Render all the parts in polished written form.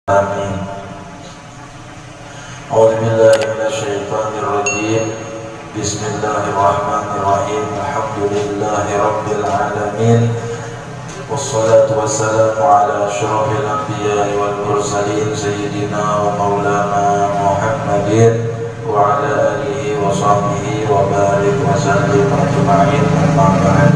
آمين. أعوذ بالله من الشيطان الرجيم. بسم الله الرحمن الرحيم. الحمد لله رب العالمين، والصلاة والسلام على أشرف الأنبياء والمرسلين سيدنا ومولانا محمد وعلى آله وصحبه وبارك وسلم أجمعين. أما بعد،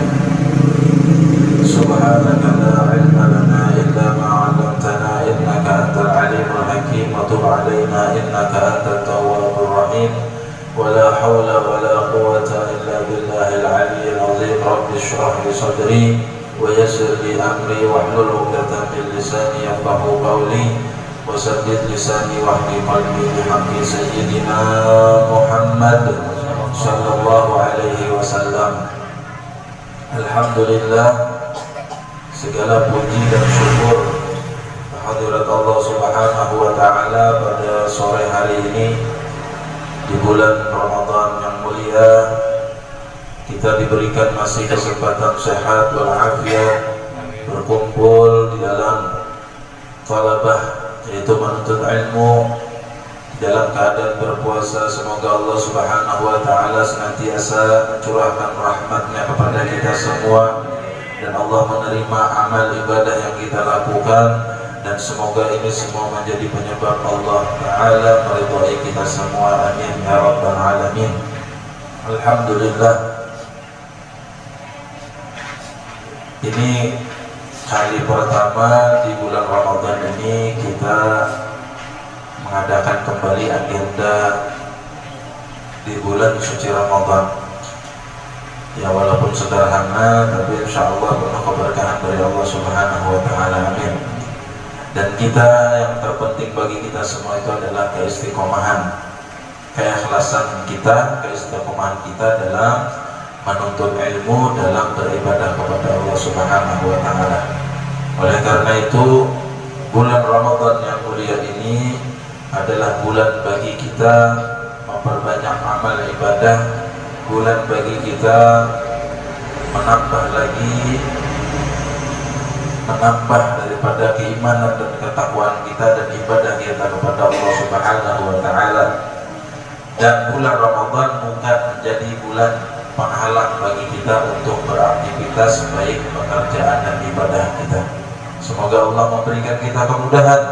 سبحانك لا علم لنا إلا ما علمتنا إنك أنت العليم الحكيم، وتب علينا إنك أنت التواب الرحيم، ولا حول ولا قوة إلا بالله العلي العظيم. رب اشرح لي صدري ويسر لي أمري واحلل عقدة من لساني يفقهوا قولي، وسدد لساني واهد قلبي بحق سيدنا محمد صلى الله عليه وسلم. Alhamdulillah, segala puji dan syukur kehadirat Allah Subhanahu wa taala pada sore hari ini di bulan Ramadan yang mulia. Kita diberikan masih kesempatan sehat walafiat berkumpul di dalam talabah, yaitu menuntut ilmu dalam keadaan berpuasa. Semoga Allah Subhanahu wa taala senantiasa mencurahkan rahmatnya kepada kita semua, dan Allah menerima amal ibadah yang kita lakukan, dan semoga ini semua menjadi penyebab Allah taala meridhai kita semua. Amin ya rabbal alamin. Alhamdulillah, ini kali pertama di bulan Ramadan ini kita mengadakan kembali agenda di bulan suci Ramadan. Ya, walaupun sederhana, tapi insya Allah penuh keberkahan dari Allah Subhanahu wa taala. Amin. Dan kita, yang terpenting bagi kita semua itu adalah keistiqomahan, keikhlasan kita, keistiqomahan kita dalam menuntut ilmu, dalam beribadah kepada Allah Subhanahu wa taala. Oleh karena itu, bulan Ramadan yang mulia ini adalah bulan bagi kita memperbanyak amal ibadah, bulan bagi kita menambah daripada keimanan dan ketakwaan kita dan ibadah kita kepada Allah Subhanahu wa taala. Dan bulan Ramadan bukan menjadi bulan penghalang bagi kita untuk beraktivitas baik pekerjaan dan ibadah kita. Semoga Allah memberikan kita kemudahan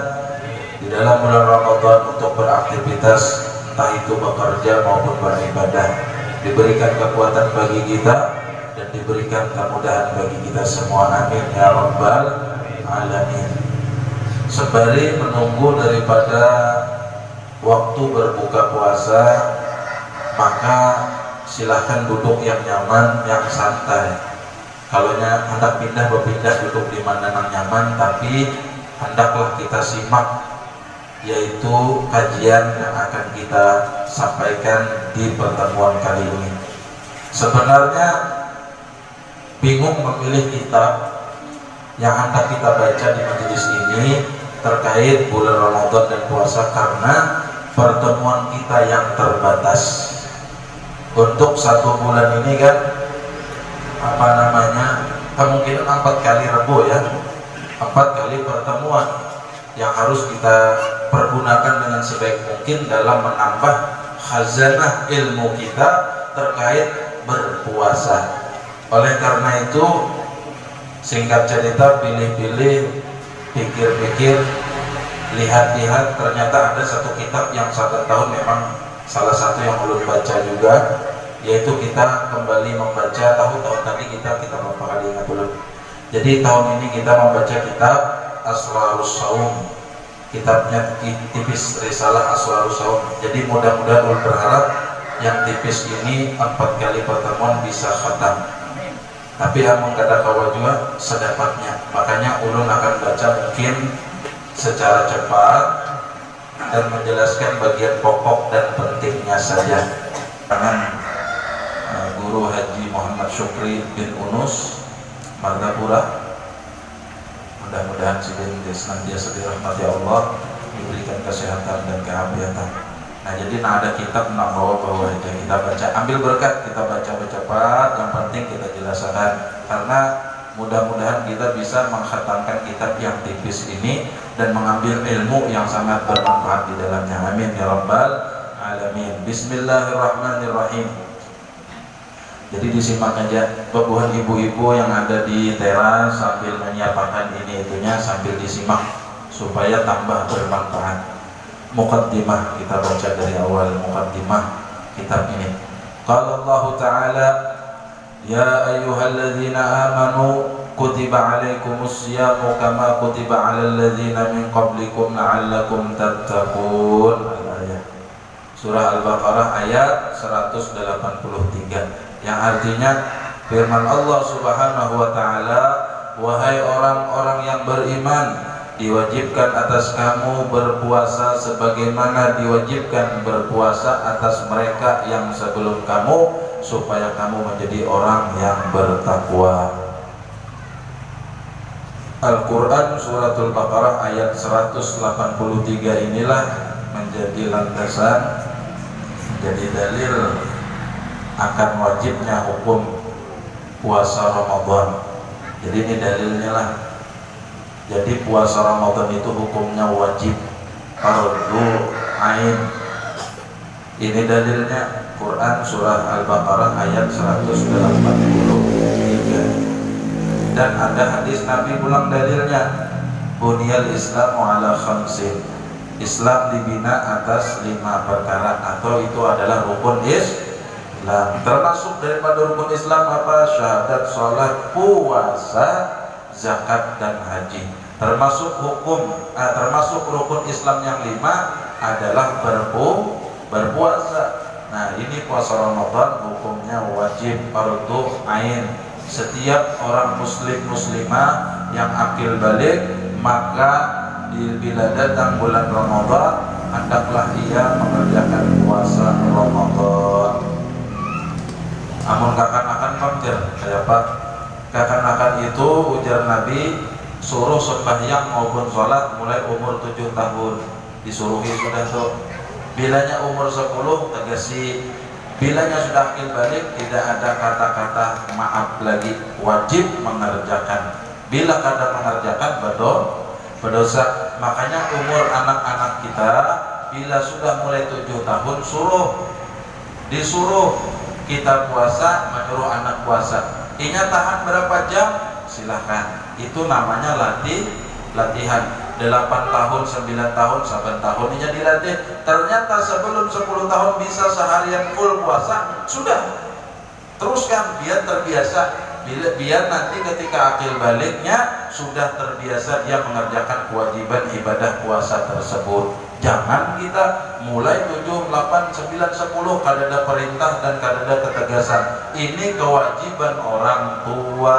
di dalam bulan Ramadan untuk beraktivitas, entah itu bekerja maupun beribadah. Diberikan kekuatan bagi kita dan diberikan kemudahan bagi kita semua. Amin ya rabbal alamin. Sembari menunggu daripada waktu berbuka puasa, maka silahkan duduk yang nyaman, yang santai. Kalau hendak pindah, berpindah, duduk di mana yang nyaman, tapi hendaklah kita simak, yaitu kajian yang akan kita sampaikan di pertemuan kali ini. Sebenarnya bingung memilih kitab yang hendak kita baca di majelis ini terkait bulan Ramadan dan puasa, karena pertemuan kita yang terbatas. Untuk satu bulan ini kan kemungkinan 4 kali Rebo ya, 4 kali pertemuan yang harus kita pergunakan dengan sebaik mungkin dalam menambah khazanah ilmu kita terkait berpuasa. Oleh karena itu, singkat cerita, pilih-pilih, pikir-pikir, lihat-lihat, ternyata ada satu kitab yang 1 tahun memang salah satu yang belum baca juga, yaitu kita kembali membaca. Tahun tadi kita berapa kali ingat belum? Jadi tahun ini kita membaca kitab Asrarus Shaum, kitabnya tipis, risalah Asrarus Shaum. Jadi mudah-mudahan ulun berharap yang tipis ini 4 kali pertemuan bisa khatam. Tapi yang mengkata kawa juga sedapatnya. Makanya ulun akan baca mungkin secara cepat dan menjelaskan bagian pokok dan pentingnya saja. Tangan Guru Haji Muhammad Syukri bin Unus Martapura. Mudah-mudahan senantiasa dirahmati Allah, diberikan kesehatan dan keafiatan. Nah, jadi ada kitab nak bawa aja kita baca, ambil berkat, kita baca cepat, yang penting kita jelaskan, karena Mudah-mudahan kita bisa mengkhatamkan kitab yang tipis ini dan mengambil ilmu yang sangat bermanfaat di dalamnya. Amin ya rabbal alamin. Bismillahirrahmanirrahim. Jadi disimak aja, buat ibu-ibu yang ada di teras sambil menyiapkan ini itunya, sambil disimak supaya tambah bermanfaat. Muqaddimah kita baca dari awal muqaddimah kitab ini. Qala Allah Ta'ala, ya ayyuhalladzina amanu kutiba alaikumus siyamu kama kutiba alal ladzina min qablikum la'allakum tattaqun. Surah Al-Baqarah ayat 183, yang artinya firman Allah Subhanahu wa taala, wahai orang-orang yang beriman, diwajibkan atas kamu berpuasa sebagaimana diwajibkan berpuasa atas mereka yang sebelum kamu, supaya kamu menjadi orang yang bertakwa. Al-Quran Suratul Baqarah ayat 183 inilah menjadi landasan, jadi dalil akan wajibnya hukum puasa Ramadan. Jadi ini dalilnya lah. Jadi puasa Ramadan itu hukumnya wajib, fardhu ain. Ini dalilnya Quran surah Al-Baqarah ayat 183. Dan ada hadis Nabi pulang dalilnya, Bunyal Islamu ala khamsin. Islam dibina atas 5 perkara, atau itu adalah rukun Islam. Termasuk daripada rukun Islam apa? Syahadat, sholat, puasa, zakat dan haji. Termasuk termasuk rukun Islam yang 5 adalah berpuasa. Nah, ini puasa Ramadan hukumnya wajib, fardhu ain. Setiap orang muslim muslimah yang akil balik, maka bila datang bulan Ramadan hendaklah ia mengerjakan puasa Ramadan. Amun kakan-kakan mampir kayak apa? Kakan-kakan itu ujar Nabi suruh sembahyang maupun sholat mulai umur 7 tahun. Disuruhi sudah tuh. Bilanya umur 10 tegasi. Bilanya sudah akil balik, tidak ada kata-kata maaf lagi, wajib mengerjakan. Bila kada mengerjakan berdosa. Makanya umur anak-anak kita bila sudah mulai 7 tahun disuruh kita puasa, menyuruh anak puasa. Inya tahan berapa jam? Silahkan. Itu namanya latihan. 8 tahun, 9 tahun, 9 tahun ini dilatih. Ternyata sebelum 10 tahun bisa seharian full puasa, sudah teruskan biar terbiasa. Biar nanti ketika akil baliknya sudah terbiasa dia mengerjakan kewajiban ibadah puasa tersebut. Jangan kita mulai 7, 8, 9, 10 kada ada perintah dan kada ada ketegasan. Ini kewajiban orang tua.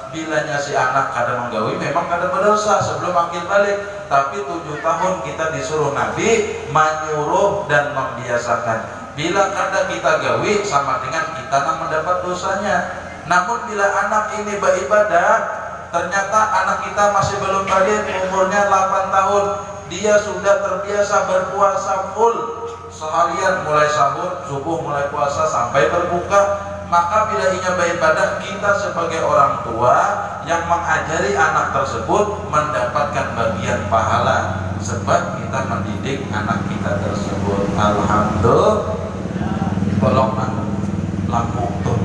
Bilanya si anak kada menggawi memang kada berdosa sebelum akil balik, tapi 7 tahun kita disuruh Nabi menyuruh dan membiasakan. Bila kada kita gawi sama dengan kita mendapat dosanya. Namun bila anak ini beribadah, ternyata anak kita masih belum balik, umurnya 8 tahun, dia sudah terbiasa berpuasa full seharian, mulai sahur, subuh mulai puasa sampai berbuka. Maka bila ia beribadah, kita sebagai orang tua yang mengajari anak tersebut mendapatkan bagian pahala, sebab kita mendidik anak kita tersebut. Alhamdulillah. Tolong lampu tuh,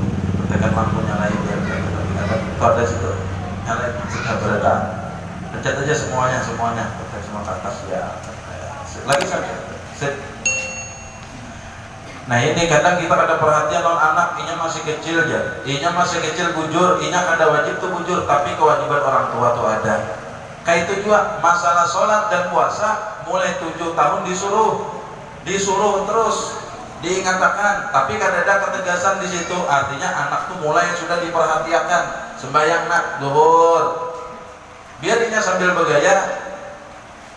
tekan lampunya lain biar ada situ nyalain sudah berada. Pencet aja semuanya, pencet semua ke atas ya. Lagi sampai. Nah ini kadang kita ada perhatian non anak, inya masih kecil ya, inya masih kecil bujur, inya kada wajib tuh bujur, tapi kewajiban orang tua tuh ada. Kayak itu juga masalah sholat dan puasa, mulai 7 tahun disuruh terus, diingatkan, tapi kada ada ketegasan di situ. Artinya anak tuh mulai sudah diperhatikan, sembahyang nak, duhur, biar inya sambil bergaya.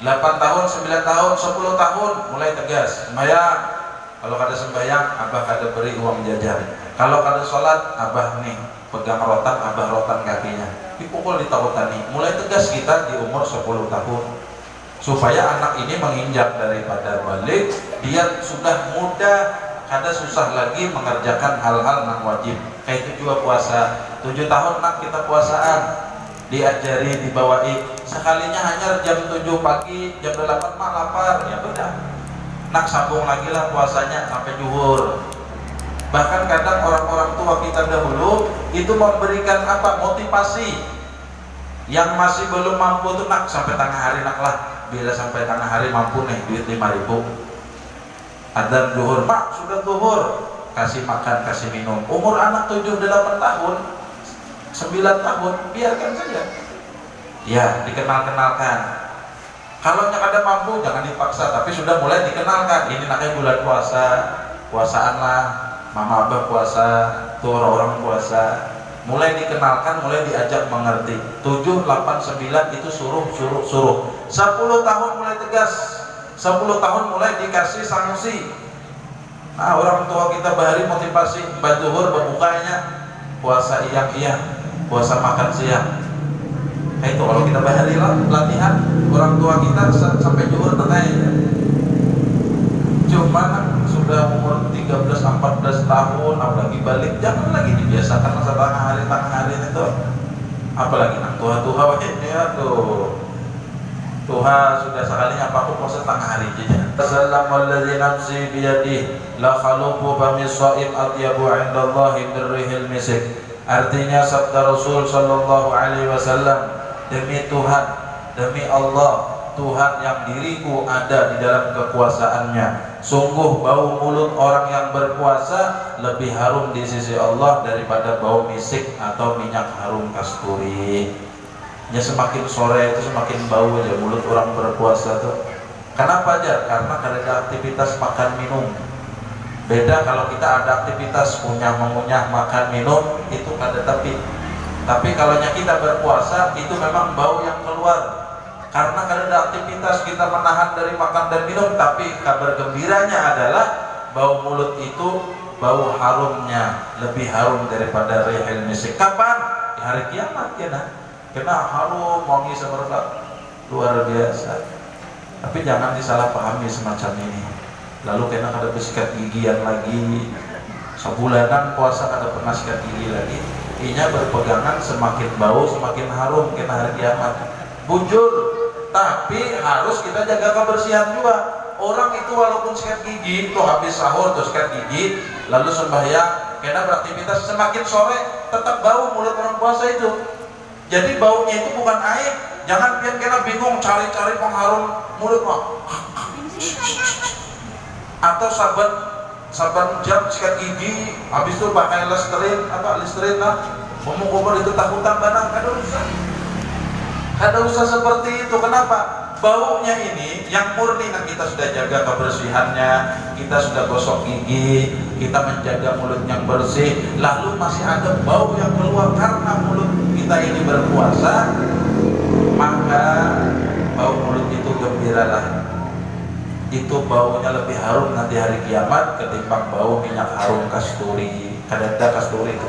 8 tahun, 9 tahun, 10 tahun mulai tegas, sembahyang. Kalau kada sembahyang, abah kada beri uang jajan. Kalau kada sholat, abah nih pegang rotan, abah rotan kakinya, dipukul di tautan nih. Mulai tegas kita di umur 10 tahun, supaya anak ini menginjak daripada balik, dia sudah mudah, kada susah lagi mengerjakan hal-hal yang wajib. Kayak itu juga puasa. 7 tahun nak kita puasaan, diajari, dibawai. Sekalinya hanya jam 7 pagi, jam 8 mah lapar, ya udah. Nak sambung lagi lah puasanya sampai zuhur. Bahkan kadang orang-orang tua kita dahulu itu memberikan apa? Motivasi. Yang masih belum mampu tuh nak sampai tengah hari nak lah. Bila sampai tengah hari mampu nih duit 5.000. Adzan zuhur, Pak sudah zuhur, kasih makan, kasih minum. Umur anak 7-8 tahun, 9 tahun, biarkan saja. Ya, dikenal-kenalkan. Kalau yang ada mampu jangan dipaksa, tapi sudah mulai dikenalkan. Ini namanya bulan puasa, puasaan lah, mama abah puasa, tuh orang puasa. Mulai dikenalkan, mulai diajak mengerti. 7, 8, 9 itu suruh. 10 tahun mulai tegas, 10 tahun mulai dikasih sanksi. Nah, orang tua kita bahari motivasi, mbak zuhur berbukanya puasa iya, puasa makan siang. Nah, itu kalau kita bahari latihan orang tua kita sampai zuhur tetanya. Cuman sudah umur 13-14 tahun apalagi balik, jangan lagi dibiasakan masa tengah hari itu. Apalagi nak tua ini aduh. Tuhan sudah sekalinya aku proses tengah hari aja. Assalamu alladzi nafsi biyadihi la khaluqu fami shaim atyabu 'indallahi birrihil misik. Artinya sabda Rasul sallallahu alaihi wasallam, demi Tuhan, demi Allah, Tuhan yang diriku ada di dalam kekuasaannya, sungguh bau mulut orang yang berpuasa lebih harum di sisi Allah daripada bau misik atau minyak harum kasturi. Ya, semakin sore itu semakin bau aja mulut orang berpuasa tuh. Kenapa aja? Karena ada aktivitas makan minum. Beda kalau kita ada aktivitas mengunyah, makan minum, itu ada tapi kalau kita berpuasa itu memang bau yang keluar. Karena kalau ada aktivitas kita menahan dari makan dan minum, tapi kabar gembiranya adalah bau mulut itu bau harumnya lebih harum daripada rihil misik. Kapan? Di hari kiamat ya nah. Kena harum wangi semerbak luar biasa. Tapi jangan disalahpahami semacam ini. Lalu kena kada bersikat gigian lagi, sebulanan puasa kada pernah sikat gigi lagi. Inya berpegangan semakin bau semakin harum kena hari kiamat. Bujur, tapi harus kita jaga kebersihan juga. Orang itu walaupun sikat gigi tuh habis sahur tuh sikat gigi lalu sembahyang kena beraktivitas, semakin sore tetap bau mulut orang puasa itu. Jadi baunya itu bukan aib. Jangan biar kena bingung cari-cari pengharum mulut mah. Atau saban jam sikat gigi, habis itu pakai listerin lah. Ngomong-ngomong itu takutan banang, kada usah seperti itu. Kenapa? Baunya ini yang murni kan kita sudah jaga kebersihannya, kita sudah gosok gigi, kita menjaga mulut yang bersih, lalu masih ada bau yang keluar karena mulut kita ini berpuasa, maka bau mulut itu gembiralah. Itu baunya lebih harum nanti hari kiamat ketimbang bau minyak harum kasturi. Kadang-kadang kasturi itu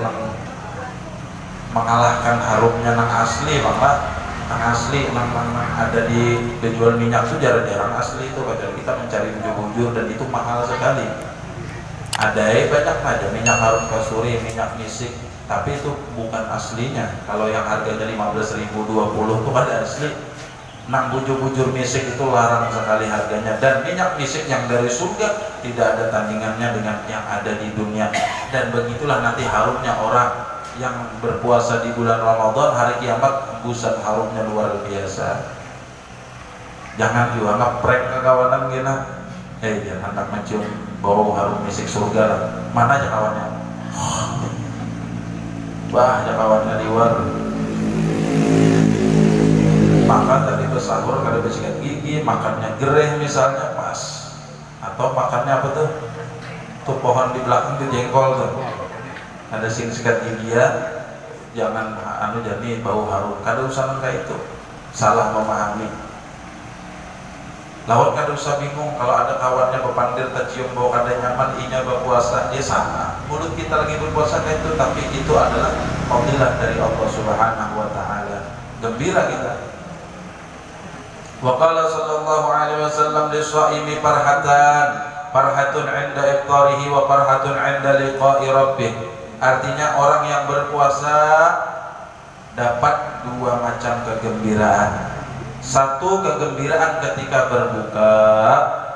mengalahkan harumnya nang asli, Bapak. Nang asli, nang ada di penjual minyak itu jarang-jarang asli itu. Kadang kita mencari bujur-bujur dan itu mahal sekali. Ada banyak aja minyak harum kasturi, minyak misik, tapi itu bukan aslinya. Kalau yang harganya 15.000, 20 itu ada asli. Nang bujur-bujur misik itu larang sekali harganya. Dan minyak misik yang dari surga tidak ada tandingannya dengan yang ada di dunia. Dan begitulah nanti harumnya orang yang berpuasa di bulan Ramadan, hari kiamat hembusan harumnya luar biasa. Jangan juga ngeprank ke kawanan gina. Jangan hendak mencium bau harum misik surga lah. Mana aja kawannya? Wah, aja kawannya di luar. Makan tadi bersahur kada bersikat gigi, makannya gereh misalnya pas. Atau makannya apa tuh? Tuh pohon di belakang tuh jengkol tuh. Ada sikat gigi ya, jangan jadi bau harum. Kada usah kayak itu, salah memahami. Lawan kada usah bingung kalau ada kawannya berpandir tercium bau kada nyaman, inya berpuasa, dia sama. Mulut kita lagi berpuasa kayak itu, tapi itu adalah fadilah dari Allah Subhanahu wa taala. Gembira kita. Wa qala sallallahu alaihi wasallam lis-shaimi farhatun 'inda iftarihi wa farhatun 'inda liqa'i rabbih. Artinya orang yang berpuasa dapat dua macam kegembiraan. Satu kegembiraan ketika berbuka,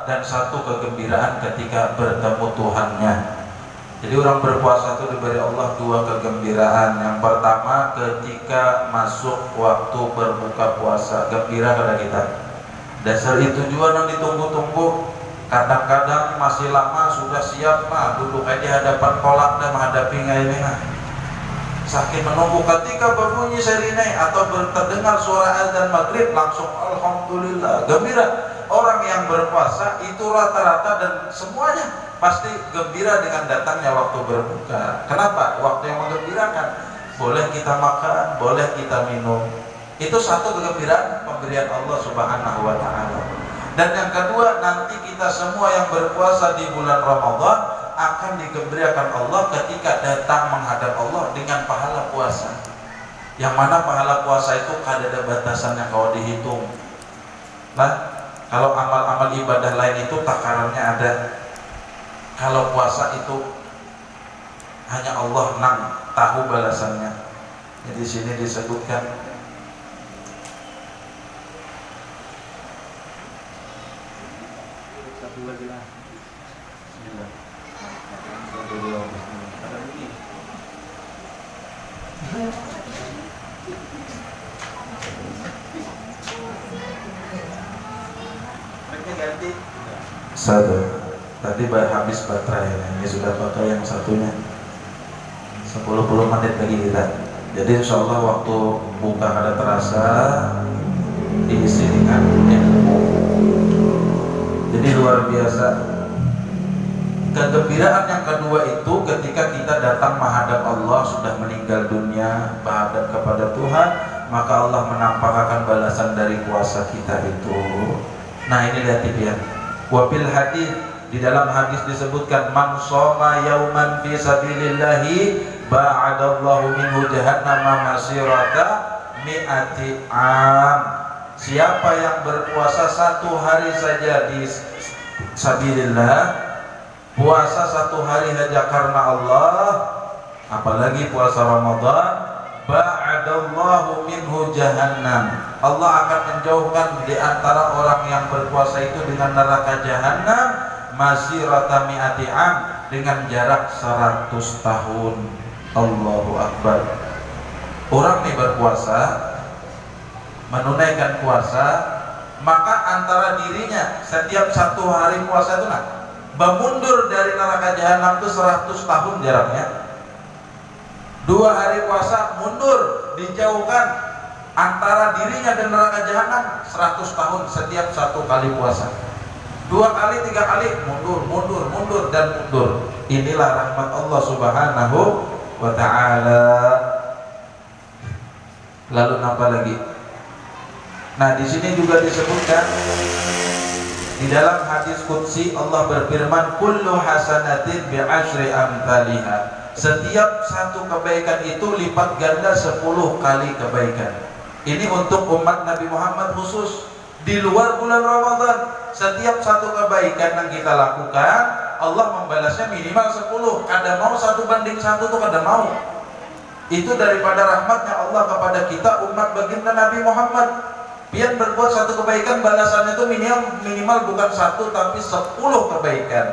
dan satu kegembiraan ketika bertemu Tuhannya. Jadi orang berpuasa itu diberi Allah dua kegembiraan. Yang pertama ketika masuk waktu berbuka puasa, gembira pada kita. Dasar itu juga yang ditunggu-tunggu. Kadang-kadang masih lama sudah siap mah duduk aja hadapan kolak dan menghadapi ini nah. Saking menunggu ketika berbunyi sirine atau terdengar suara azan maghrib langsung alhamdulillah gembira. Orang yang berpuasa itu rata-rata dan semuanya pasti gembira dengan datangnya waktu berbuka. Kenapa? Waktu yang menggembirakan. Boleh kita makan, boleh kita minum. Itu satu kegembiraan pemberian Allah Subhanahu wa taala. Dan yang kedua, nanti kita semua yang berpuasa di bulan Ramadan akan digembirakan Allah ketika datang menghadap Allah dengan pahala puasa. Yang mana pahala puasa itu ada batasannya kalau dihitung. Nah, kalau amal-amal ibadah lain itu takarannya ada. Kalau puasa itu hanya Allah nang tahu balasannya. Jadi di sini disebutkan lagi lah. Bismillah. Ganti. Satu. Tadi habis baterai. Ini sudah pakai yang satunya. 10 menit lagi kita. Jadi insya Allah waktu buka ada terasa diisi dengan ilmu. Jadi luar biasa. Kegembiraan yang kedua itu ketika kita datang menghadap Allah, sudah meninggal dunia, menghadap kepada Tuhan, maka Allah menampakkan balasan dari puasa kita itu. Nah ini lihat ya. Wabil hadis, di dalam hadis disebutkan man shoma yauman fi sabilillahi ba'adallahu minhu jahannama masirata mi'ati am. Siapa yang berpuasa satu hari saja di sabilillah, puasa satu hari saja karena Allah, apalagi puasa Ramadan, ba'adallahu minhu jahannam. Allah akan menjauhkan di antara orang yang berpuasa itu dengan neraka jahannam masirata mi'ati am, dengan jarak 100 tahun. Allahu Akbar. Orang nih berpuasa, menunaikan puasa, maka antara dirinya setiap satu hari puasa itu mundur dari neraka jahanam itu 100 tahun jaraknya. 2 hari puasa mundur, dijauhkan antara dirinya dan neraka jahanam 100 tahun setiap satu kali puasa. 2 kali, 3 kali mundur dan mundur. Inilah rahmat Allah Subhanahu wa taala. Lalu apa lagi? Nah, di sini juga disebutkan di dalam hadis qudsi Allah berfirman, kullu hasanatin bi'ashri amthaliha. Setiap satu kebaikan itu lipat ganda 10 kali kebaikan. Ini untuk umat Nabi Muhammad khusus. Di luar bulan Ramadan, setiap satu kebaikan yang kita lakukan, Allah membalasnya minimal 10. Kada mau 1 banding 1 tuh kada mau. Itu daripada rahmatnya Allah kepada kita umat baginda Nabi Muhammad. Biar berbuat satu kebaikan, balasannya itu minimal bukan 1 tapi 10 kebaikan.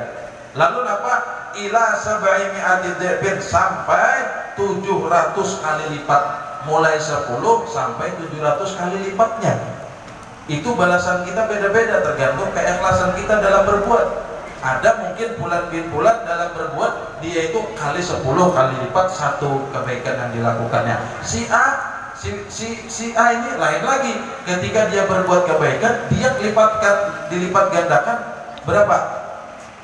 Lalu apa? Ila sab'i mi'ati dhibin, sampai 700 kali lipat. Mulai 10 sampai 700 kali lipatnya. Itu balasan kita beda-beda tergantung keikhlasan kita dalam berbuat. Ada mungkin bulan bin bulan dalam berbuat dia itu kali 10 kali lipat satu kebaikan yang dilakukannya. Si A ini lain lagi, ketika dia berbuat kebaikan dia dilipat gandakan berapa?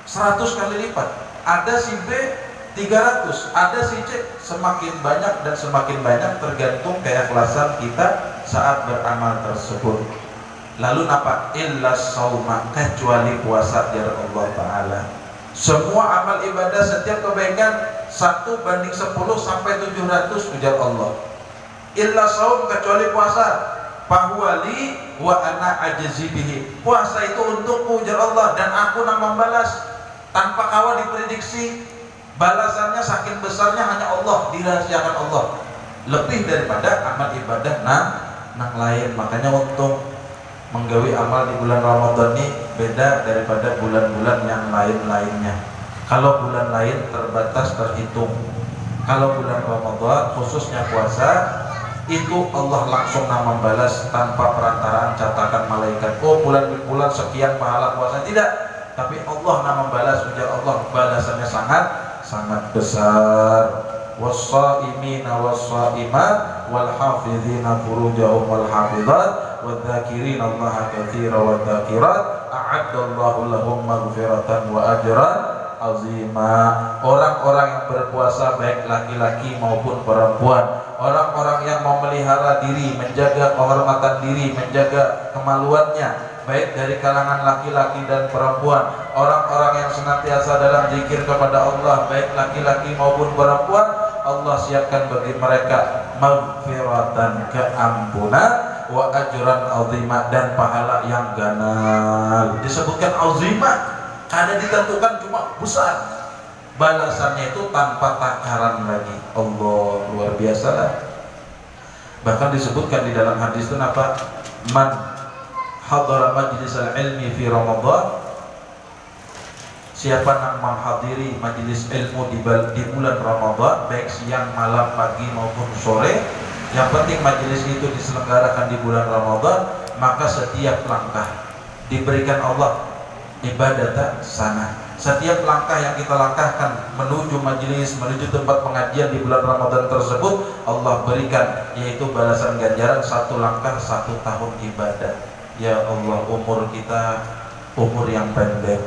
100 kali lipat. Ada si B 300, ada si C, semakin banyak dan semakin banyak tergantung keikhlasan kita saat beramal tersebut. Lalu apa? Illa sauma, kecuali puasa jar Allah Ta'ala. Semua amal ibadah setiap kebaikan 1 banding 10 sampai 700 ujar Allah. Illa saum, kecuali puasa, fahuwali wa ana ajzi bihi. Puasa itu untukku ujar Allah dan aku yang membalas. Tanpa kawa diprediksi Balasannya saking besarnya hanya Allah, dirahasiakan Allah. Lebih daripada amal ibadah nang lain. Makanya untung menggawi amal di bulan Ramadan ini beda daripada bulan-bulan yang lain-lainnya. Kalau bulan lain terbatas terhitung. Kalau bulan Ramadan khususnya puasa itu Allah langsung membalas tanpa perantaraan catatan malaikat. Oh bulan sekian pahala puasa, tidak. Tapi Allah membalas, ujar Allah balasannya sangat besar. Was-shaimina was-shaimat wal hafizina furujahum wal hafizat wadz-dzakirina Allaha katsiran wadz-dzakirat a'addallahu lahum maghfiratan wa ajran azima. Orang-orang yang berpuasa baik laki-laki maupun perempuan, orang-orang yang memelihara diri, menjaga kehormatan diri, menjaga kemaluannya, baik dari kalangan laki-laki dan perempuan, orang-orang yang senantiasa dalam zikir kepada Allah, baik laki-laki maupun perempuan, Allah siapkan bagi mereka maghfiratan, keampunan, wa ajran azima, dan pahala yang ganal. Disebutkan azima karena ditentukan cuma besar. Balasannya itu tanpa takaran lagi. Allah, luar biasa lah. Bahkan disebutkan di dalam hadis itu apa? Man hadara majlisal ilmi fi Ramadan, siapa yang menghadiri majelis ilmu di bulan Ramadan, baik siang, malam, pagi maupun sore, yang penting majelis itu diselenggarakan di bulan Ramadan, maka setiap langkah diberikan Allah ibadah sana. Setiap langkah yang kita langkahkan menuju majelis, menuju tempat pengajian di bulan Ramadan tersebut, Allah berikan yaitu balasan ganjaran satu langkah 1 tahun ibadah. Ya Allah, umur kita umur yang pendek,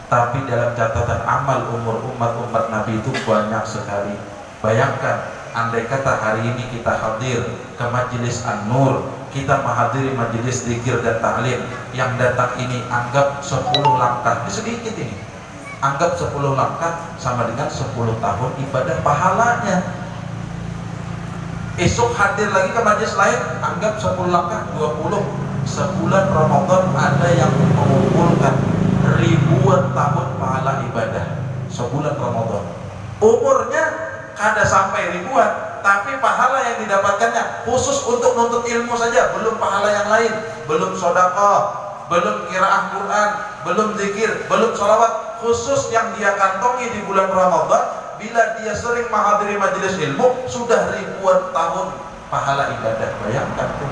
tapi dalam catatan amal umur umat Nabi itu banyak sekali. Bayangkan, andai kata hari ini kita hadir ke majelis An-Nur, kita menghadiri majelis zikir dan ta'lim, yang datang ini anggap 10 langkah, ini sedikit ini, anggap 10 langkah sama dengan 10 tahun ibadah pahalanya. Esok hadir lagi ke majelis lain, anggap 10 langkah 20. Sebulan Ramadan ada yang mengumpulkan ribuan tahun pahala ibadah. Sebulan Ramadan umurnya kada sampai ribuan, tapi pahala yang didapatkannya khusus untuk nuntut ilmu saja, belum pahala yang lain, belum sedekah, belum qiraah Quran, belum zikir, belum sholawat. Khusus yang dia kantongi di bulan Ramadan, bila dia sering menghadiri majelis ilmu, sudah ribuan tahun pahala ibadah. Bayangkan tuh,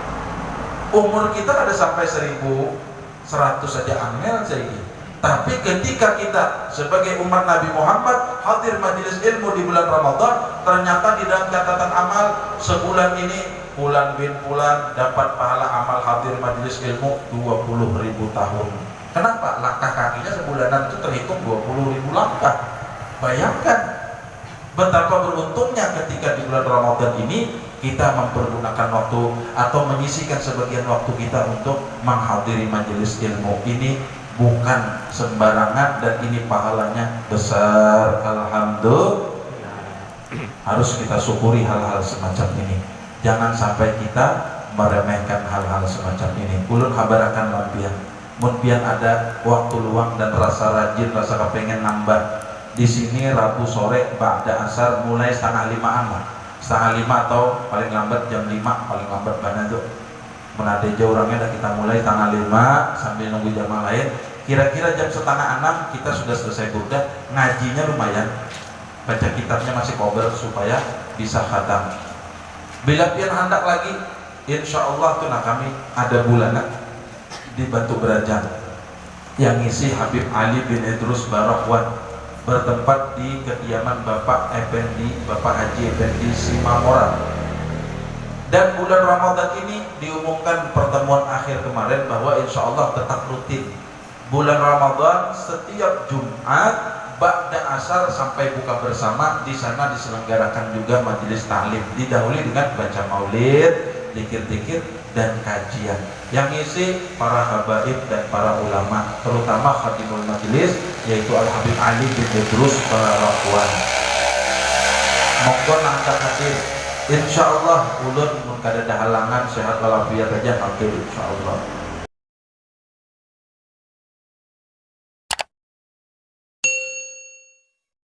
umur kita ada sampai 1100 saja angel saja. Tapi ketika kita sebagai umat Nabi Muhammad hadir majelis ilmu di bulan Ramadan, ternyata di dalam catatan amal sebulan ini bulan bin bulan dapat pahala amal hadir majelis ilmu 20.000 tahun. Kenapa? Langkah kakinya sebulanan itu terhitung 20.000 langkah. Bayangkan betapa beruntungnya ketika di bulan Ramadan ini kita mempergunakan waktu atau menyisihkan sebagian waktu kita untuk menghadiri majelis ilmu. Ini bukan sembarangan dan ini pahalanya besar. Alhamdulillah. Harus kita syukuri hal-hal semacam ini. Jangan sampai kita meremehkan hal-hal semacam ini. Ulun habarakan lampian. Mungkin ada waktu luang dan rasa rajin, rasa kepengen nambah. Di sini Rabu sore ba'da asar mulai 4:30 lah. 4:30 atau paling lambat jam 5, paling lambat mana tuh. Menadeja orangnya dah kita mulai 5:30 sambil nunggu jamaah lain. Kira-kira jam 5:30 kita sudah selesai burda. Ngajinya lumayan, baca kitabnya masih cover supaya bisa khatam. Bila pian hendak lagi, insya Allah tuh nah kami ada bulanan di Batu Berajang yang ngisi Habib Ali bin Idrus Barakwan, bertempat di kediaman Bapak Effendi, Bapak Haji Effendi Simamora. Dan bulan Ramadan ini diumumkan pertemuan akhir kemarin bahwa insya Allah tetap rutin. Bulan Ramadan setiap Jumat ba'da asar sampai buka bersama, di sana diselenggarakan juga majelis taklim, didahului dengan baca maulid, zikir-zikir dan kajian. Yang ngisi para habaib dan para ulama, terutama khatibul majelis yaitu Al Habib Ali bin Idrus Barakwan. Monggo nangka hadir. Insyaallah ulun mun kada ada halangan sehat walafiat aja hadir insyaallah.